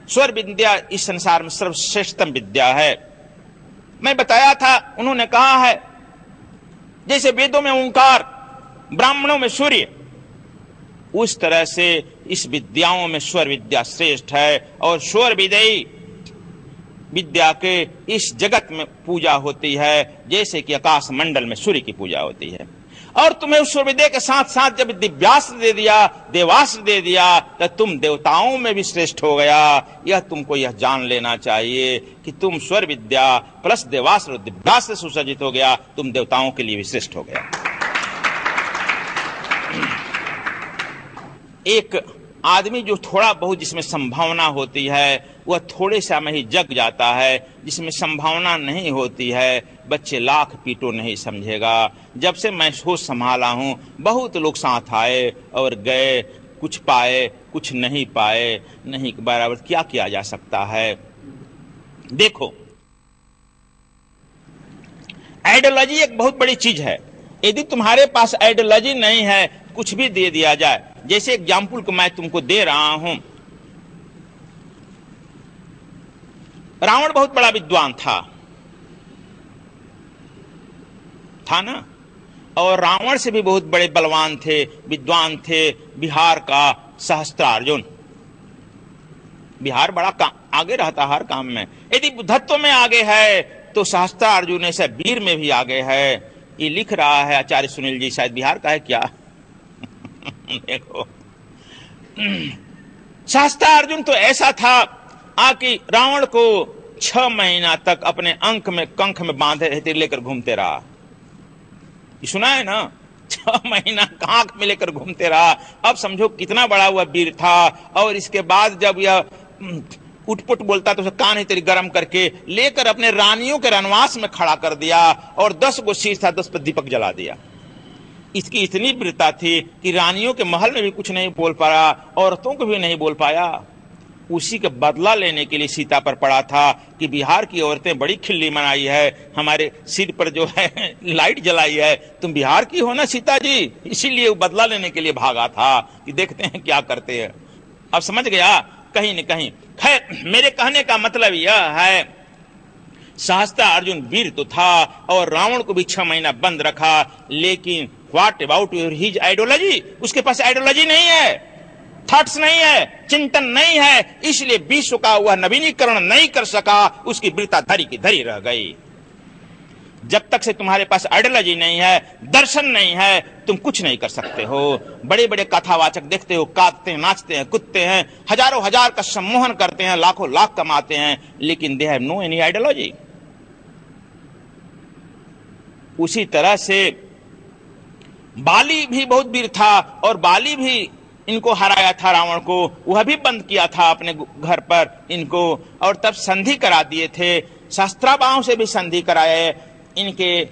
स्वर विद्या इस संसार में सर्वश्रेष्ठतम विद्या है। मैं बताया था, उन्होंने कहा है जैसे वेदों में ओंकार, ब्राह्मणों में सूर्य, उस तरह से इस विद्याओं में स्वर विद्या श्रेष्ठ है। और स्वर विदयी विद्या के इस जगत में पूजा होती है जैसे कि आकाश मंडल में सूर्य की पूजा होती है। और तुम्हें उस स्वर विद्या के साथ साथ जब दिव्यास्त्र दे दिया, देवास्त्र दे दिया, तो तुम देवताओं में भी श्रेष्ठ हो गया। यह तुमको यह जान लेना चाहिए कि तुम स्वर विद्या प्लस देवास्त्र और दिव्यास्त्र सुसज्जित हो गया, तुम देवताओं के लिए भी श्रेष्ठ हो गया। एक आदमी जो थोड़ा बहुत जिसमें संभावना होती है वह थोड़े सा में ही जग जाता है, जिसमें संभावना नहीं होती है बच्चे लाख पीटो नहीं समझेगा। जब से मैं सोच संभाला हूं, बहुत लोग साथ आए और गए, कुछ पाए कुछ नहीं पाए, नहीं के बराबर क्या किया जा सकता है। देखो, आइडियोलॉजी एक बहुत बड़ी चीज है। यदि तुम्हारे पास आइडियोलॉजी नहीं है, कुछ भी दे दिया जाए। जैसे एग्जाम्पल को मैं तुमको दे रहा हूं, रावण बहुत बड़ा विद्वान था ना, और रावण से भी बहुत बड़े बलवान थे, विद्वान थे बिहार का सहस्त्रार्जुन। बिहार बड़ा आगे रहता हर काम में। यदि बुद्धत्व में आगे है तो सहस्त्रार्जुन ऐसे वीर में भी आगे है। ये लिख रहा है आचार्य सुनील जी, शायद बिहार का है क्या देखो, सहस्त्रार्जुन तो ऐसा था कि रावण को 6 महीना तक अपने कंख में बांधे रहते लेकर घूमते रहा। ये सुना है ना, 6 महीना कांख में लेकर घूमते रहा। अब समझो कितना बड़ा हुआ वीर था। और इसके बाद जब यह उठपुट बोलता तो उसे कान ही तेरी गर्म करके लेकर अपने रानियों के रनवास में खड़ा कर दिया और 10 गो शीश था, 10 पर दीपक जला दिया। इसकी इतनी वीरता थी कि रानियों के महल में भी कुछ नहीं बोल पाया, औरतों को भी नहीं बोल पाया। उसी का बदला लेने के लिए सीता पर पड़ा था कि बिहार की औरतें बड़ी खिल्ली मनाई है, हमारे सिर पर जो है लाइट जलाई है, तुम बिहार की हो ना सीता जी, इसीलिए वो बदला लेने के लिए भागा था कि देखते हैं क्या करते हैं। अब समझ गया कहीं न कहीं। खैर, मेरे कहने का मतलब यह है, सहस्त्रार्जुन वीर तो था और रावण को भी 6 महीना बंद रखा, लेकिन व्हाट अबाउट हिज आइडियोलॉजी? उसके पास आइडियोलॉजी नहीं है, थॉट्स नहीं है, चिंतन नहीं है, इसलिए विश्व का वह नवीनीकरण नहीं कर सका। उसकी वीरता धरी की धरी रह गई। जब तक से तुम्हारे पास आइडियोलॉजी नहीं है, दर्शन नहीं है, तुम कुछ नहीं कर सकते हो। बड़े बड़े कथावाचक देखते हो, काटते हैं, नाचते हैं, कूदते हैं, हजारों हजार का सम्मोहन करते हैं, लाखों लाख कमाते हैं, लेकिन they have no any ideology. उसी तरह से बाली भी बहुत वीर था और बाली भी इनको हराया था, रावण को। वह भी बंद किया था अपने घर पर इनको, और तब संधि करा दिए थे। शस्त्राबाओं से भी संधि कराए इनके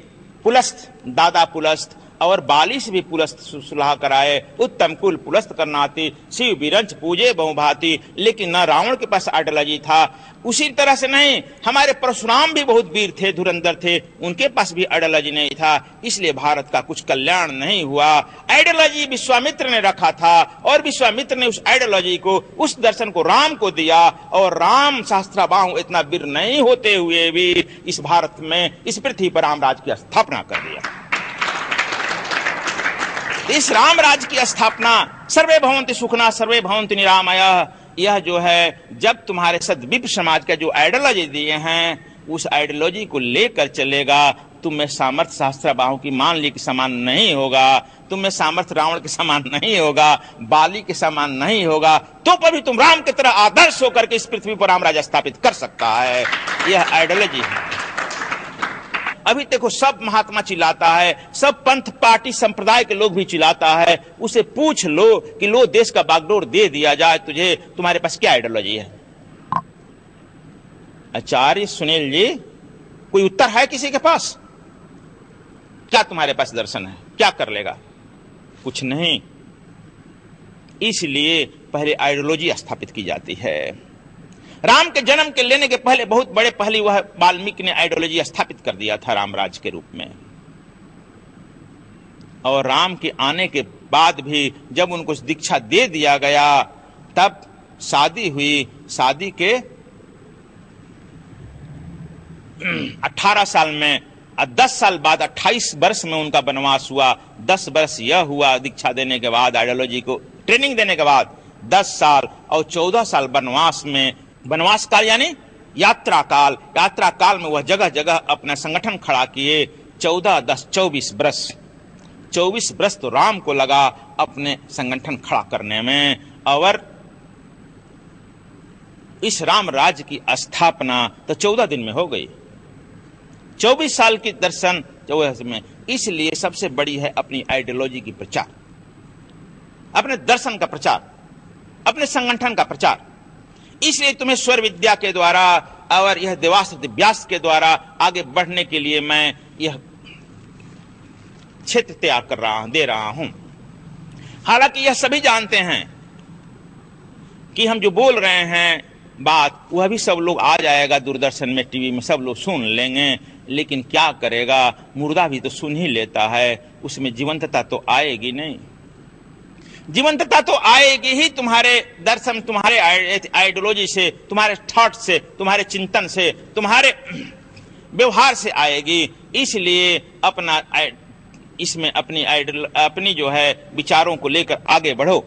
पुलस्त, दादा पुलस्त, और बाली से भी पुलस्त सुलह कराए। उत्तम कुल पुलस्त करनाती, शिव बिरंच पूजे बहुभांति। लेकिन न रावण के पास आइडियोलॉजी था। उसी तरह से नहीं, हमारे परशुराम भी बहुत वीर थे, धुरंधर थे, उनके पास भी आइडियोलॉजी नहीं था, इसलिए भारत का कुछ कल्याण नहीं हुआ। आइडियोलॉजी विश्वामित्र ने रखा था और विश्वामित्र ने उस आइडियोलॉजी को, उस दर्शन को राम को दिया, और राम सहस्त्राबाहु इतना वीर नहीं होते हुए भी इस भारत में, इस पृथ्वी पर रामराज की स्थापना कर दिया। इस रामराज की स्थापना, सर्वे भवन्ति सुखना सर्वे भवन्ति निरामयः, यह जो है, जब तुम्हारे सद्विप्र समाज का जो आइडियोलॉजी दिए हैं, उस आइडियोलॉजी को लेकर चलेगा, तुम में सामर्थ्य सहस्त्राबाहु की मान ली के समान नहीं होगा, तुम में सामर्थ्य रावण के समान नहीं होगा, बाली के समान नहीं होगा, तो पर भी तुम राम की तरह आदर्श होकर के इस पृथ्वी पर रामराज स्थापित कर सकता है। यह आइडियोलॉजी है। अभी देखो, सब महात्मा चिल्लाता है, सब पंथ पार्टी संप्रदाय के लोग भी चिल्लाता है। उसे पूछ लो कि लो देश का बागडोर दे दिया जाए तुझे, तुम्हारे पास क्या आइडियोलॉजी है? आचार्य सुनील जी, कोई उत्तर है किसी के पास? क्या तुम्हारे पास दर्शन है? क्या कर लेगा? कुछ नहीं। इसलिए पहले आइडियोलॉजी स्थापित की जाती है। राम के जन्म के लेने के पहले, बहुत बड़े पहले, वह वाल्मीकि ने आइडियोलॉजी स्थापित कर दिया था रामराज के रूप में। और राम के आने के बाद भी जब उनको दीक्षा दे दिया गया, तब शादी हुई, शादी के 18 साल में, 10 साल बाद 28 वर्ष में उनका वनवास हुआ। 10 वर्ष यह हुआ दीक्षा देने के बाद, आइडियोलॉजी को ट्रेनिंग देने के बाद 10 साल, और 14 साल वनवास में, वनवास काल यानी यात्रा काल, यात्रा काल में वह जगह जगह अपना संगठन खड़ा किए। 14, 10, 24 वर्ष, 24 वर्ष तो राम को लगा अपने संगठन खड़ा करने में, और इस राम राज्य की स्थापना तो 14 दिन में हो गई। 24 साल की दर्शन 14 में। इसलिए सबसे बड़ी है अपनी आइडियोलॉजी की प्रचार, अपने दर्शन का प्रचार, अपने संगठन का प्रचार। इसलिए तुम्हें स्वर विद्या के द्वारा और यह देवास्त्र दिव्यास्त्र के द्वारा आगे बढ़ने के लिए मैं यह क्षेत्र तैयार कर रहा हूं, दे रहा हूं। हालांकि यह सभी जानते हैं कि हम जो बोल रहे हैं बात, वह भी सब लोग आ जाएगा दूरदर्शन में, टीवी में, सब लोग सुन लेंगे। लेकिन क्या करेगा, मुर्दा भी तो सुन ही लेता है, उसमें जीवंतता तो आएगी नहीं। जीवंतता तो आएगी ही तुम्हारे दर्शन, तुम्हारे आइडियोलॉजी से, तुम्हारे थॉट से, तुम्हारे चिंतन से, तुम्हारे व्यवहार से आएगी। इसलिए अपना इसमें अपनी जो है विचारों को लेकर आगे बढ़ो।